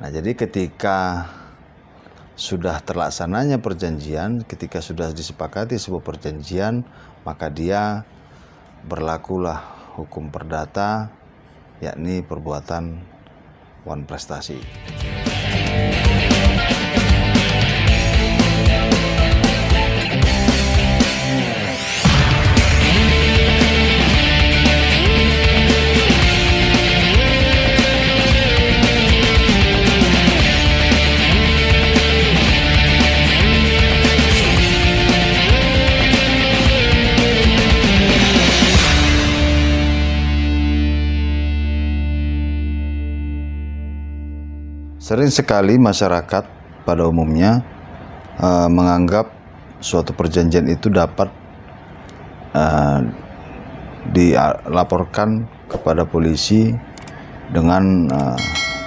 Nah, jadi ketika sudah terlaksananya perjanjian, ketika sudah disepakati sebuah perjanjian, maka dia berlakulah hukum perdata, yakni perbuatan wan prestasi. Sering sekali masyarakat pada umumnya menganggap suatu perjanjian itu dapat dilaporkan kepada polisi dengan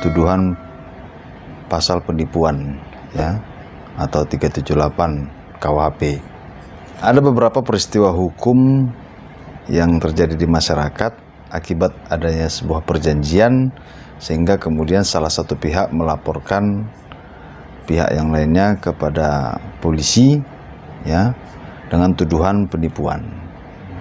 tuduhan pasal penipuan, ya, atau 378 KUHP. Ada beberapa peristiwa hukum yang terjadi di masyarakat akibat adanya sebuah perjanjian, sehingga kemudian salah satu pihak melaporkan pihak yang lainnya kepada polisi, ya, dengan tuduhan penipuan.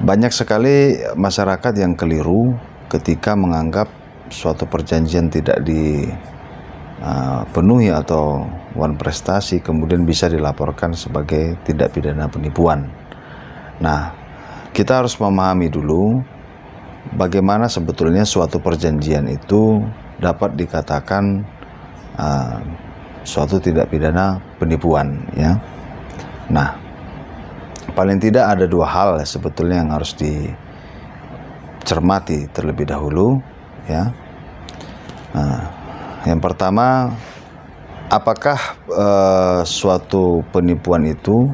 Banyak sekali masyarakat yang keliru ketika menganggap suatu perjanjian tidak dipenuhi atau wan prestasi, kemudian bisa dilaporkan sebagai tindak pidana penipuan. Nah, kita harus memahami dulu bagaimana sebetulnya suatu perjanjian itu dapat dikatakan suatu tindak pidana penipuan, ya. Nah, paling tidak ada dua hal sebetulnya yang harus dicermati terlebih dahulu, ya. Yang pertama, apakah suatu penipuan itu,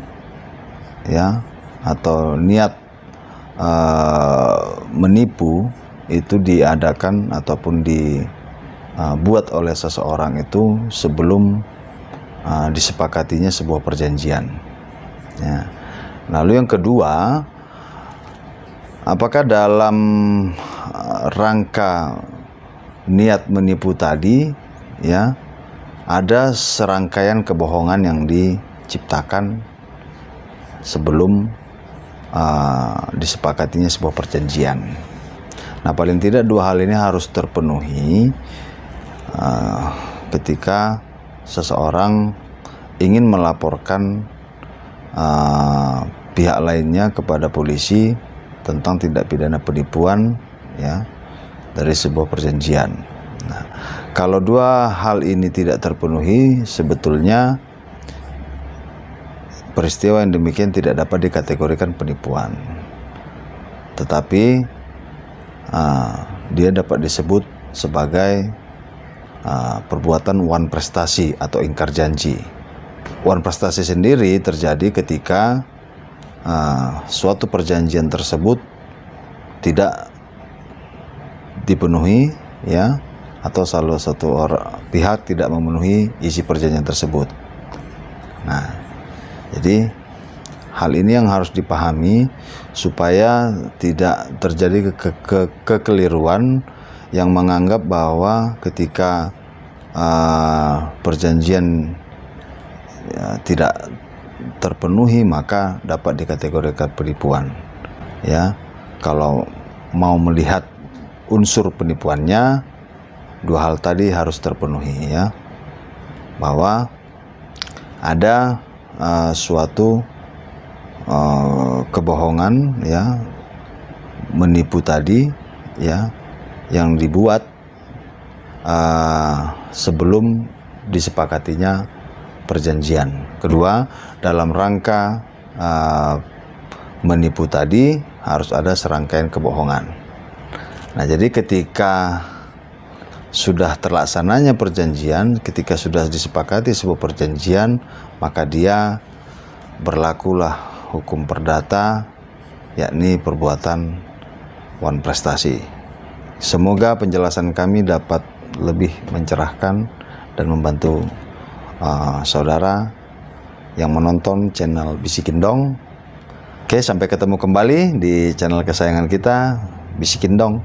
ya, atau niat menipu itu diadakan ataupun dibuat oleh seseorang itu sebelum disepakatinya sebuah perjanjian, ya. Lalu yang kedua, apakah dalam rangka niat menipu tadi, ya, ada serangkaian kebohongan yang diciptakan sebelum disepakatinya sebuah perjanjian. Nah, paling tidak dua hal ini harus terpenuhi ketika seseorang ingin melaporkan pihak lainnya kepada polisi tentang tindak pidana penipuan, ya, dari sebuah perjanjian. Nah, kalau dua hal ini tidak terpenuhi, sebetulnya peristiwa yang demikian tidak dapat dikategorikan penipuan, tetapi dia dapat disebut sebagai perbuatan wan prestasi atau ingkar janji. Wan prestasi sendiri terjadi ketika suatu perjanjian tersebut tidak dipenuhi, ya, atau salah satu pihak tidak memenuhi isi perjanjian tersebut. Nah, jadi hal ini yang harus dipahami supaya tidak terjadi kekeliruan yang menganggap bahwa ketika perjanjian tidak terpenuhi maka dapat dikategorikan penipuan, ya. Kalau mau melihat unsur penipuannya, dua hal tadi harus terpenuhi, ya, bahwa ada suatu kebohongan, ya, menipu tadi, ya, yang dibuat sebelum disepakatinya perjanjian. Kedua, dalam rangka menipu tadi harus ada serangkaian kebohongan. Nah, jadi ketika sudah terlaksananya perjanjian, ketika sudah disepakati sebuah perjanjian, maka dia berlakulah hukum perdata, yakni perbuatan wan prestasi. Semoga penjelasan kami dapat lebih mencerahkan dan membantu saudara yang menonton channel Bisikin Dong. Oke, sampai ketemu kembali di channel kesayangan kita, Bisikin Dong.